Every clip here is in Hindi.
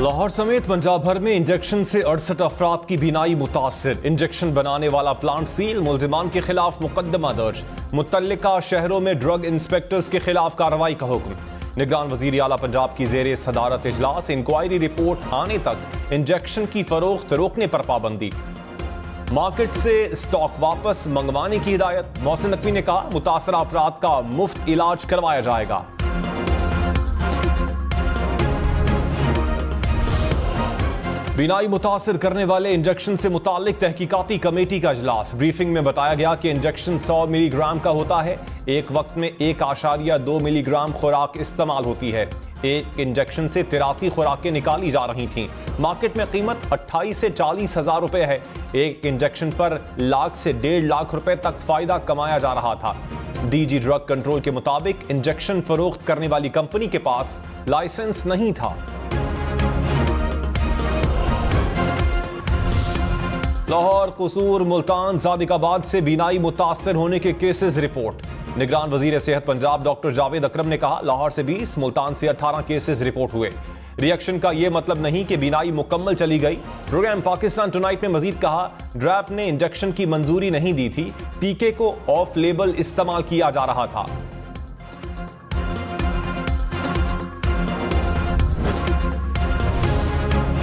लाहौर समेत पंजाब भर में इंजेक्शन से 68 अफराद की बीनाई मुतासिर। इंजेक्शन बनाने वाला प्लांट सील, मुल्जिमान के खिलाफ मुकदमा दर्ज। मुतल्लिका शहरों में ड्रग इंस्पेक्टर्स के खिलाफ कार्रवाई का हुक्म। निगरान वजीर आला पंजाब की जेरे सदारत इजलास, इंक्वायरी रिपोर्ट आने तक इंजेक्शन की फरोख्त रोकने पर पाबंदी। मार्केट से स्टॉक वापस मंगवाने की हिदायत। मोहसिन नकवी ने कहा, मुतासरा अफराद का मुफ्त इलाज करवाया जाएगा। बीनाई मुतासिर करने वाले इंजेक्शन से मुतालिक तहकीकाती कमेटी का इजलास। ब्रीफिंग में बताया गया कि इंजेक्शन 100 मिलीग्राम का होता है। एक वक्त में 1.2 मिलीग्राम खुराक इस्तेमाल होती है। एक इंजेक्शन से 83 खुराकें निकाली जा रही थीं। मार्केट में कीमत 28 से 40 हजार रुपए है। एक इंजेक्शन पर लाख से 1.5 लाख रुपए तक फायदा कमाया जा रहा था। डीजी ड्रग कंट्रोल के मुताबिक इंजेक्शन फरोख्त करने वाली कंपनी के पास लाइसेंस नहीं था। लाहौर, कसूर, मुल्तान, सादिकाबाद से बीनाई मुतासर होने के केसेस रिपोर्ट। निगरान वजीर सेहत पंजाब डॉक्टर जावेद अकरम ने कहा, लाहौर से 20, मुल्तान से 18 केसेस रिपोर्ट हुए। रिएक्शन का यह मतलब नहीं कि बीनाई मुकम्मल चली गई। प्रोग्राम पाकिस्तान टुनाइट में मजीद कहा, ड्रैप ने इंजेक्शन की मंजूरी नहीं दी थी। टीके को ऑफ लेबल इस्तेमाल किया जा रहा था।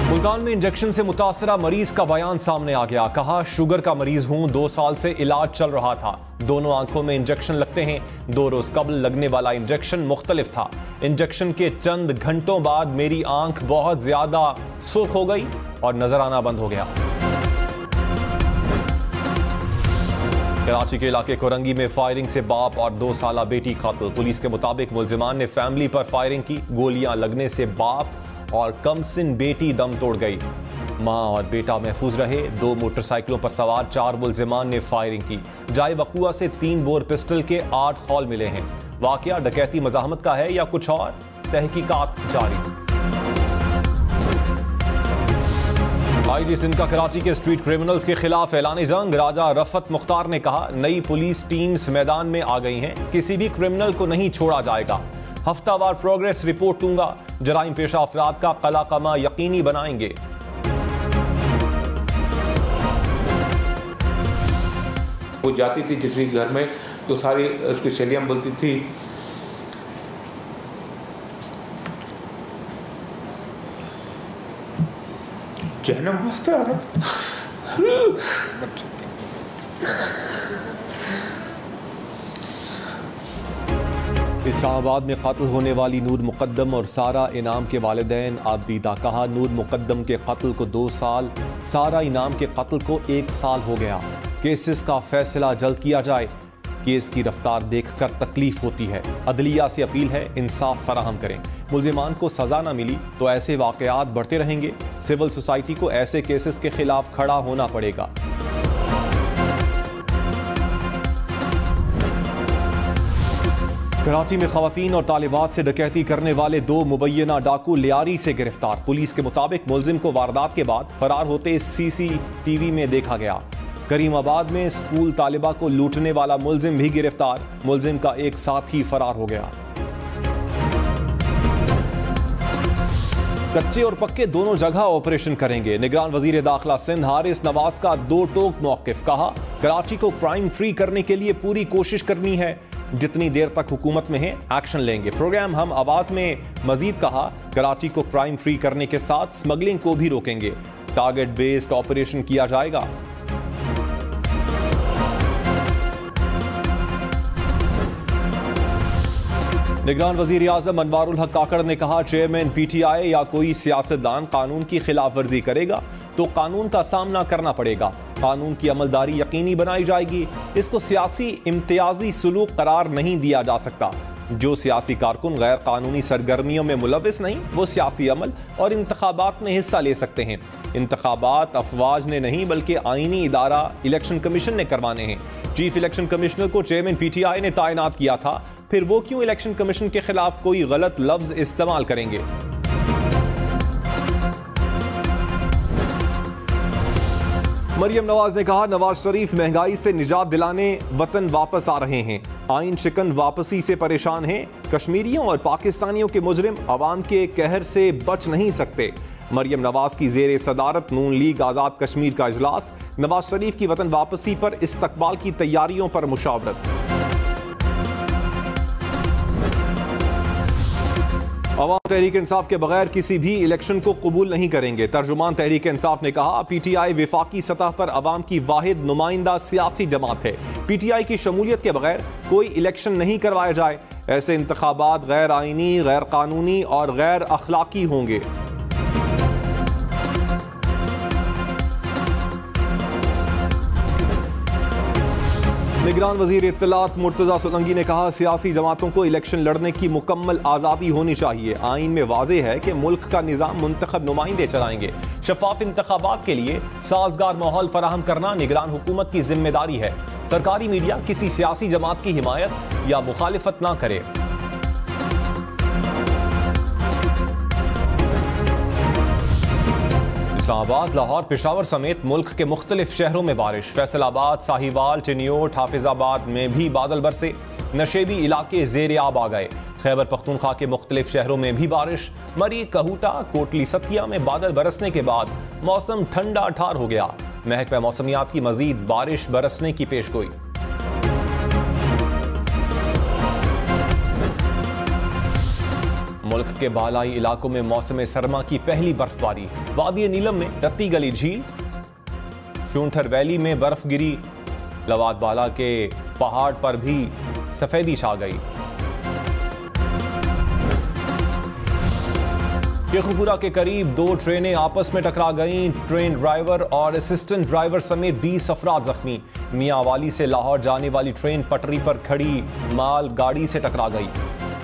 मुल्तान में इंजेक्शन से मुतासरा मरीज का बयान सामने आ गया। कहा, शुगर का मरीज हूं, 2 साल से इलाज चल रहा था। दोनों आंखों में इंजेक्शन लगते हैं। 2 रोज कबल लगने वाला इंजेक्शन मुख्तलिफ था। इंजेक्शन के चंद घंटों बाद मेरी आंख बहुत ज्यादा सुर्ख हो गई और नजर आना बंद हो गया। कराची के इलाके कोरंगी में फायरिंग से बाप और 2 साला बेटी कातिल। पुलिस के मुताबिक मुल्जिमान ने फैमिली पर फायरिंग की। गोलियां लगने से बाप और कमसिन बेटी दम तोड़ गई। मां और बेटा महफूज रहे। 2 मोटरसाइकिलों पर सवार 4 मुल्जिमान ने फायरिंग की। जाए वकुआ से 3 बोर पिस्टल के 8 खौल मिले हैं। वाकया डकैती मजाहमत का है या कुछ और, तहकीकात जारी। आईजी सिंध का कराची के स्ट्रीट क्रिमिनल्स के खिलाफ ऐलान जंग। राजा रफत मुख्तार ने कहा, नई पुलिस टीम्स मैदान में आ गई हैं। किसी भी क्रिमिनल को नहीं छोड़ा जाएगा। हफ्तावार प्रोग्रेस रिपोर्ट दूंगा। जराइम पेशा अफराद का कलाकमा यकीनी बनाएंगे। वो जाती थी किसी घर में तो सारी उसकी सहेलियां बोलती थी, जहन्नम मस्त आ रहा। इस्लामाबाद में कत्ल होने वाली नूर मुकद्दम और सारा इनाम के वालिदैन आबदीदा। कहा, नूर मुकद्दम के कत्ल को 2 साल, सारा इनाम के कत्ल को 1 साल हो गया। केसेस का फैसला जल्द किया जाए। केस की रफ्तार देखकर तकलीफ होती है। अदलिया से अपील है, इंसाफ फराहम करें। मुल्जिमान को सजा न मिली तो ऐसे वाकयात बढ़ते रहेंगे। सिविल सोसाइटी को ऐसे केसेस के खिलाफ खड़ा होना पड़ेगा। कराची में खवातीन और तालिबात से डकैती करने वाले 2 मुबैना डाकू लियारी से गिरफ्तार। पुलिस के मुताबिक मुलजिम को वारदात के बाद फरार होते CCTV में देखा गया। करीमाबाद में स्कूल तालिबा को लूटने वाला मुलजिम भी गिरफ्तार। मुलजिम का एक साथी फरार हो गया। कच्चे और पक्के दोनों जगह ऑपरेशन करेंगे। निगरान वजीर दाखिला सिंध हारिस नवाज का 2 टोक मौकिफ। कहा, कराची को क्राइम फ्री करने के लिए पूरी कोशिश करनी है। जितनी देर तक हुकूमत में है एक्शन लेंगे। प्रोग्राम हम आवाज में मजीद कहा, कराची को क्राइम फ्री करने के साथ स्मगलिंग को भी रोकेंगे। टारगेट बेस्ड ऑपरेशन किया जाएगा। निगरान वजीर आजम अनवारुल हक काकड़ ने कहा, चेयरमैन PTI या कोई सियासतदान कानून की खिलाफ वर्जी करेगा तो कानून का सामना करना पड़ेगा। कानून की अमलदारी यकीनी बनाई जाएगी। इसको सियासी इम्तियाजी सलूक करार नहीं दिया जा सकता। जो सियासी कारकुन गैर कानूनी सरगर्मियों में मुलविस नहीं, वो सियासी अमल और इंतखाबात में हिस्सा ले सकते हैं। इंतखाबात अफवाज ने नहीं बल्कि आईनी इदारा इलेक्शन कमीशन ने करवाने हैं। चीफ इलेक्शन कमिश्नर को चेयरमैन PTI ने तैनात किया था। फिर वो क्यों इलेक्शन कमीशन के खिलाफ कोई गलत लफ्ज इस्तेमाल करेंगे। मरियम नवाज ने कहा, नवाज शरीफ महंगाई से निजात दिलाने वतन वापस आ रहे हैं। आइन शिकन वापसी से परेशान हैं। कश्मीरियों और पाकिस्तानियों के मुजरिम अवाम के कहर से बच नहीं सकते। मरियम नवाज की जेर सदारत नून लीग आज़ाद कश्मीर का इजलास, नवाज शरीफ की वतन वापसी पर इस्तकबाल की तैयारियों पर मुशावरत। अवाम तहरीक इंसाफ के बगैर किसी भी इलेक्शन को कबूल नहीं करेंगे। तर्जुमान तहरीक इंसाफ ने कहा, PTI विफाकी सतह पर अवाम की वाहिद नुमाइंदा सियासी जमात है। PTI की शमूलियत के बगैर कोई इलेक्शन नहीं करवाया जाए। ऐसे इंतखाबात गैर आईनी, गैर कानूनी और गैर अखलाकी होंगे। निगरान वजीर इत्तलात मुर्तजा सोलंकी ने कहा, सियासी जमातों को इलेक्शन लड़ने की मुकम्मल आज़ादी होनी चाहिए। आइन में वाज़ेह है कि मुल्क का निज़ाम मुंतखब नुमाइंदे चलाएंगे। शफाफ इंतखाबात के लिए साजगार माहौल फराहम करना निगरान हुकूमत की जिम्मेदारी है। सरकारी मीडिया किसी सियासी जमात की हिमायत या मुखालिफत ना करे। इस्लामाबाद, लाहौर, पेशावर समेत मुल्क के मुख्तलिफ शहरों में बारिश। फैसलाबाद, साहिवाल, चिनियोट, हाफिजाबाद में भी बादल बरसे। नशेबी इलाके ज़ेर आब आ गए। खैबर पख्तूनख्वा के मुख्तलिफ शहरों में भी बारिश। मरी, कहूटा, कोटली सतिया में बादल बरसने के बाद मौसम ठंडा ठार हो गया। महकमा मौसमियात की मजीद बारिश बरसने की पेशगोई। मुल्क के बालाई इलाकों में मौसम सरमा की पहली बर्फबारी। वादी नीलम में रत्ती गली झील, शूंठर वैली में बर्फ गिरी। लवाद बाला के पहाड़ पर भी सफेदी छा गई। शेखुपुरा के करीब 2 ट्रेनें आपस में टकरा गईं। ट्रेन ड्राइवर और असिस्टेंट ड्राइवर समेत 20 अफराद जख्मी। मियांवाली से लाहौर जाने वाली ट्रेन पटरी पर खड़ी माल गाड़ी से टकरा गई।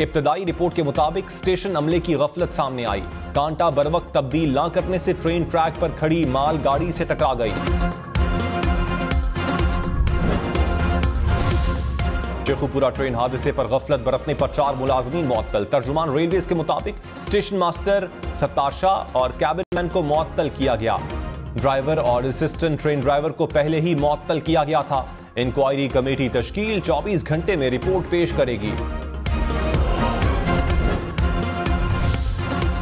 इब्तदाई रिपोर्ट के मुताबिक स्टेशन अमले की गफलत सामने आई। कांटा बरवक्त तब्दील न करने से ट्रेन ट्रैक पर खड़ी माल गाड़ी से टकरा गई। शेखुपुरा ट्रेन हादसे पर गफलत बरतने पर 4 मुलाजमीन मुअत्तल। तर्जुमान रेलवेज के मुताबिक स्टेशन मास्टर सत्तार शाह और कैबिनमैन को मुअत्तल किया गया। ड्राइवर और असिस्टेंट ट्रेन ड्राइवर को पहले ही मुअत्तल किया गया था। इंक्वायरी कमेटी तश्कील 24 घंटे में रिपोर्ट पेश करेगी।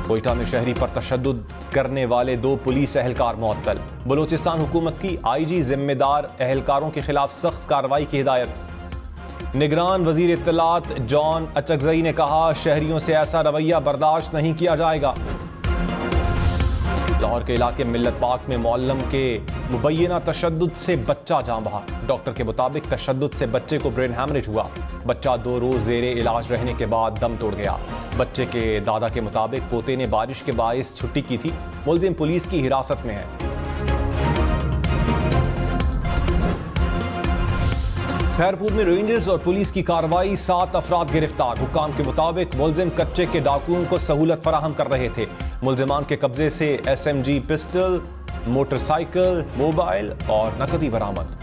कोयटा में शहरी पर तशद्दुद करने वाले 2 पुलिस एहलकार मुअत्तल। बलूचिस्तान हुकूमत की IG जिम्मेदार एहलकारों के खिलाफ सख्त कार्रवाई की हिदायत। निगरान वजीर इत्तलात जॉन अचकजई ने कहा, शहरियों से ऐसा रवैया बर्दाश्त नहीं किया जाएगा। लाहौर के इलाके मिल्लत पाक में मौल्लम के मुबैना तशद्दुद से बच्चा जान बहा। डॉक्टर के मुताबिक तशद्दुद से बच्चे को ब्रेन हैमरेज हुआ। बच्चा 2 रोज जेरे इलाज रहने के बाद दम तोड़ गया। बच्चे के दादा के मुताबिक पोते ने बारिश के बाइस छुट्टी की थी। मुलजिम पुलिस की हिरासत में है। खैरपुर में रेंजर्स और पुलिस की कार्रवाई, 7 अफराद गिरफ्तार। हुक्काम के मुताबिक मुलजिम कच्चे के डाकुओं को सहूलत फराहम कर रहे थे। मुलजिमान के कब्जे से SMG पिस्टल, मोटरसाइकिल, मोबाइल और नकदी बरामद।